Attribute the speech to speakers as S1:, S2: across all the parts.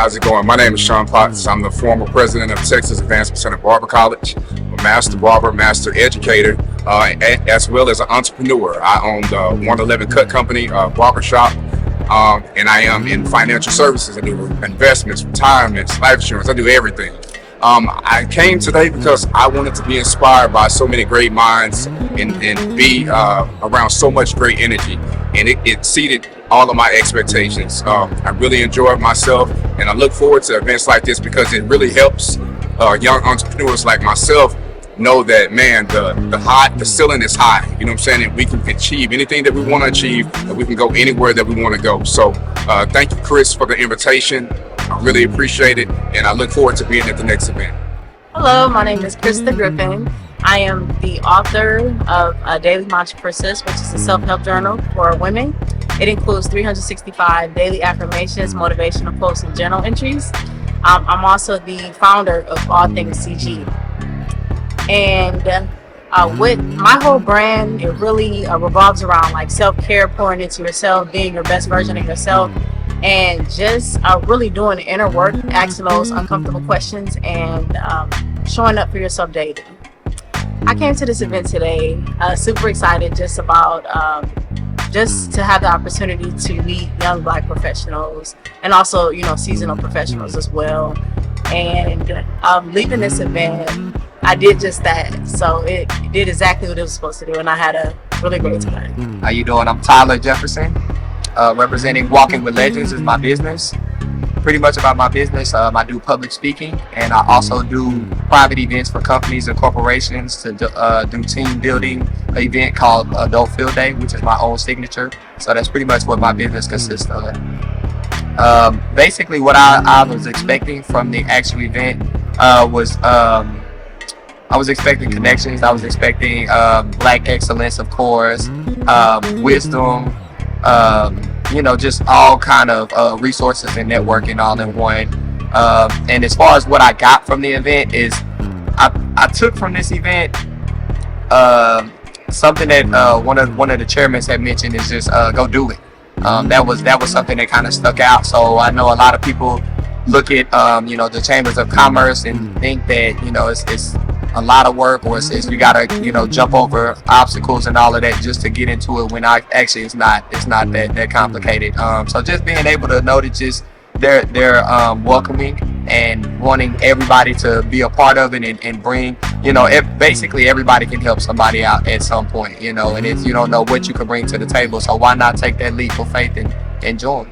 S1: How's it going? My name is Sean Potts. I'm the former president of Texas Advancement Center Barber College, a master barber, master educator, as well as an entrepreneur. I own the 111 Cut Company barber shop, and I am in financial services. I do investments, retirements, life insurance. I do everything. I came today because I wanted to be inspired by so many great minds and be around so much great energy, and it exceeded all of my expectations. I really enjoyed myself, and I look forward to events like this because it really helps young entrepreneurs like myself know that, man, the ceiling is high. You know what I'm saying? And we can achieve anything that we want to achieve, and we can go anywhere that we want to go. So thank you, Chris, for the invitation. I really appreciate it, and I look forward to being at the next event.
S2: Hello, my name is Krista Griffin. I am the author of Daily Mantra Persist, which is a self-help journal for women. It includes 365 daily affirmations, motivational quotes, and journal entries. I'm also the founder of All Things CG. And with my whole brand, it really revolves around like self-care, pouring into yourself, being your best version of yourself, and just really doing the inner work, asking those uncomfortable questions, and showing up for yourself daily. I came to this event today super excited just about just to have the opportunity to meet young Black professionals and also, you know, seasonal professionals as well. And leaving this event, I did just that. So it did exactly what it was supposed to do, and I had a really great time.
S3: How you doing? I'm Tyler Jefferson, representing Walking with Legends is my business. Pretty much about my business, I do public speaking, and I also do private events for companies and corporations to do team building event called Adult Field Day, which is my own signature. So that's pretty much what my business consists of. Basically, what I was expecting from the actual event was I was expecting connections. I was expecting Black excellence, of course, wisdom, you know, just all kind of resources and networking all in one. And as far as what I got from the event is, I took from this event something that one of the chairmen had mentioned is just go do it. That was something that kind of stuck out. So I know a lot of people look at you know, the chambers of commerce and think that, you know, it's a lot of work, or it's you gotta, you know, jump over obstacles and all of that just to get into it, when actually it's not that complicated. So just being able to know that just they're welcoming and wanting everybody to be a part of it and bring, you know, basically everybody can help somebody out at some point, you know, and if you don't know what you can bring to the table, so why not take that leap of faith and join?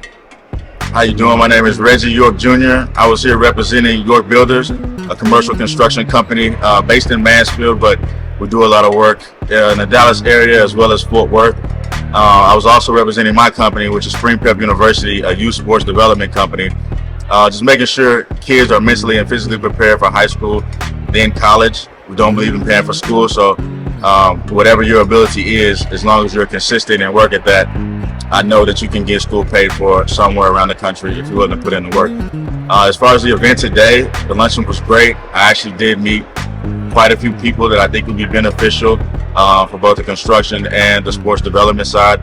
S4: How you doing? My name is Reggie York Jr. I was here representing York Builders, a commercial construction company based in Mansfield, but we do a lot of work in the Dallas area as well as Fort Worth. I was also representing my company, which is Spring Prep University, a youth sports development company, just making sure kids are mentally and physically prepared for high school, then college. We don't believe in paying for school, so whatever your ability is, as long as you're consistent and work at that, I know that you can get school paid for somewhere around the country if you're willing to put in the work. As far as the event today, the luncheon was great. I actually did meet quite a few people that I think would be beneficial for both the construction and the sports development side.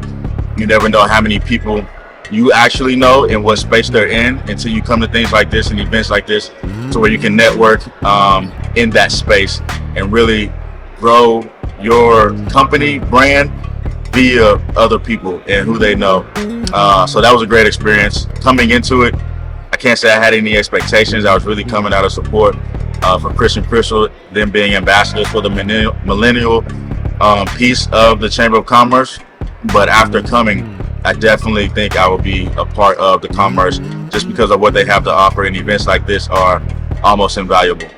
S4: You never know how many people you actually know and what space they're in until you come to things like this and events like this, to where you can network in that space and really grow your company brand via other people and who they know. So that was a great experience. Coming into it, I can't say I had any expectations. I was really coming out of support for Chris and Crystal, them being ambassadors for the millennial piece of the Chamber of Commerce. But after coming, I definitely think I will be a part of the commerce, just because of what they have to offer, and events like this are almost invaluable.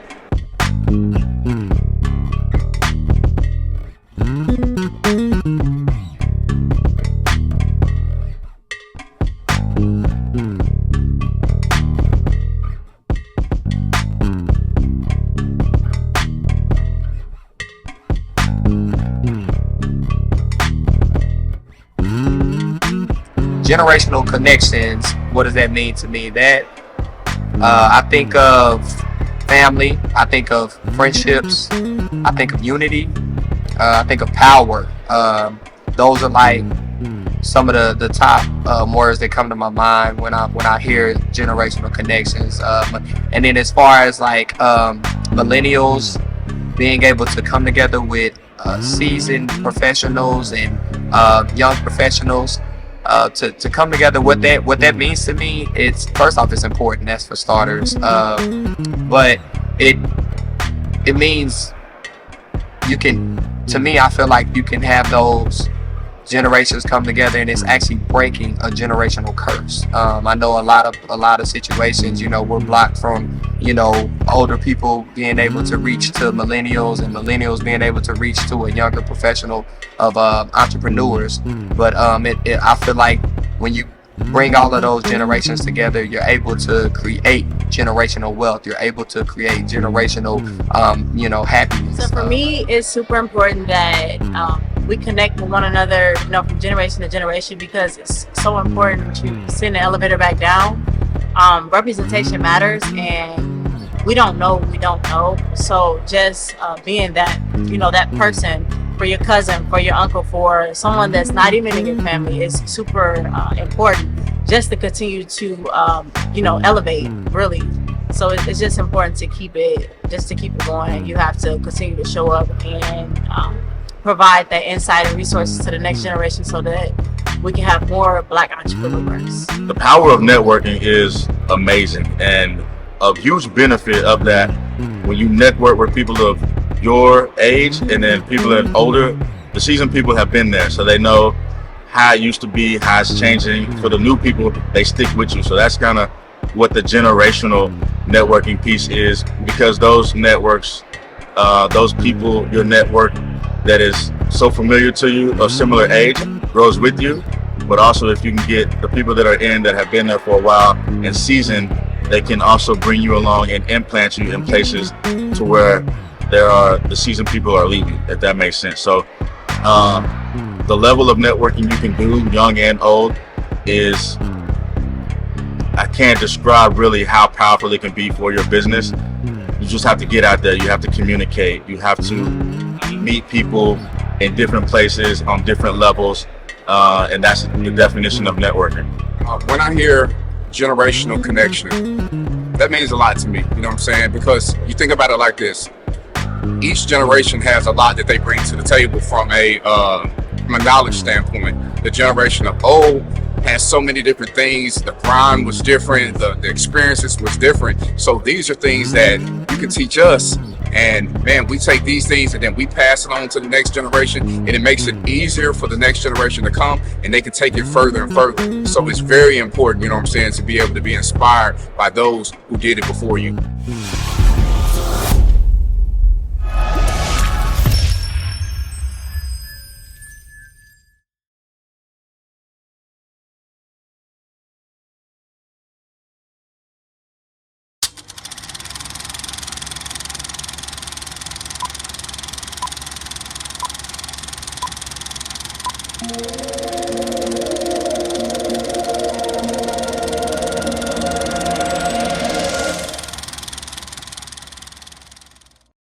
S3: Generational connections, what does that mean to me? That I think of family, I think of friendships, I think of unity, I think of power. Those are like some of the top words that come to my mind when I hear generational connections. And then as far as like millennials being able to come together with seasoned professionals and young professionals to come together, what that means to me, it's first off, it's important, that's for starters, but it means you can, to me, I feel like you can have those generations come together, and it's actually breaking a generational curse. I know a lot of situations, we're blocked from, older people being able to reach to millennials, and millennials being able to reach to a younger professional of entrepreneurs. But I feel like when you bring all of those generations together, you're able to create generational wealth. You're able to create generational, happiness.
S2: So for me, it's super important that we connect with one another, from generation to generation, because it's so important to send the elevator back down. Representation matters, and we don't know what we don't know. So just being that, that person for your cousin, for your uncle, for someone that's not even in your family is super important, just to continue to, elevate, really. So it's just important to keep it going. You have to continue to show up and provide that insight and resources to the next generation so that we can have more Black entrepreneurs.
S4: The power of networking is amazing, and a huge benefit of that when you network with people of your age and then people that are older, the seasoned people have been there, so they know how it used to be, how it's changing. For the new people, they stick with you. So that's kind of what the generational networking piece is, because those networks, those people, your network that is so familiar to you of similar age grows with you. But also, if you can get the people that are that have been there for a while and seasoned, they can also bring you along and implant you in places to where the seasoned people are leaving, if that makes sense. So the level of networking you can do, young and old, is, I can't describe really how powerful it can be for your business. You just have to get out there, you have to communicate, you have to meet people in different places on different levels, and that's the definition of networking.
S1: When I hear generational connection, that means a lot to me, you know what I'm saying? Because you think about it like this: each generation has a lot that they bring to the table from a knowledge standpoint. The generation of old has so many different things. The grind was different, the experiences was different. So these are things that you can teach us, and man, we take these things and then we pass it on to the next generation, and it makes it easier for the next generation to come, and they can take it further and further. So it's very important, to be able to be inspired by those who did it before you.